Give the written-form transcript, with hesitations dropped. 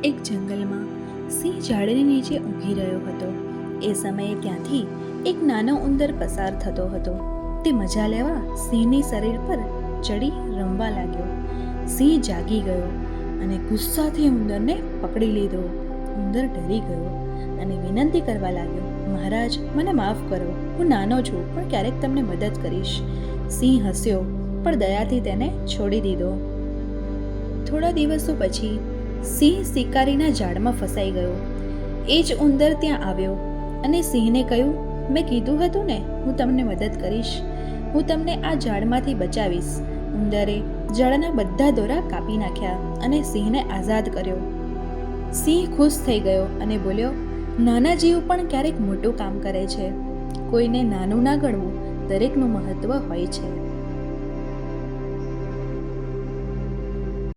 એક જંગલમાં સિંહ ઝાડની નીચે ઊંઘી રહ્યો હતો. એ સમયે ત્યાંથી એક નાનો ઉંદર પસાર થતો હતો. તે મજા લેવા સિંહની શરીર પર ચડી રમવા લાગ્યો. સિંહ જાગી ગયો અને ગુસ્સાથી ઉંદરને પકડી લીધો. ઉંદર ડરી ગયો અને વિનંતી કરવા લાગ્યો, મહારાજ, મને માફ કરો, હું નાનો છું પણ ક્યારેક તમને મદદ કરીશ. સિંહ હસ્યો પણ દયાથી તેને છોડી દીધો. થોડા દિવસો પછી સિંહ શિકારીના ઝાડમાં ફસાઈ ગયો. એ જ ઉંદર ત્યાં આવ્યો અને સિંહને કહ્યું, મેં કીધું હતું ને, હું તમને મદદ કરીશ, હું તમને આ ઝાડમાંથી બચાવીશ. ઉંદરે ઝાડના બધા દોરા કાપી નાખ્યા અને સિંહને આઝાદ કર્યો. સિંહ ખુશ થઈ ગયો અને બોલ્યો, નાના જીવ પણ ક્યારેક મોટું કામ કરે છે. કોઈને નાનું ના ગણવું, દરેકનું મહત્વ હોય છે.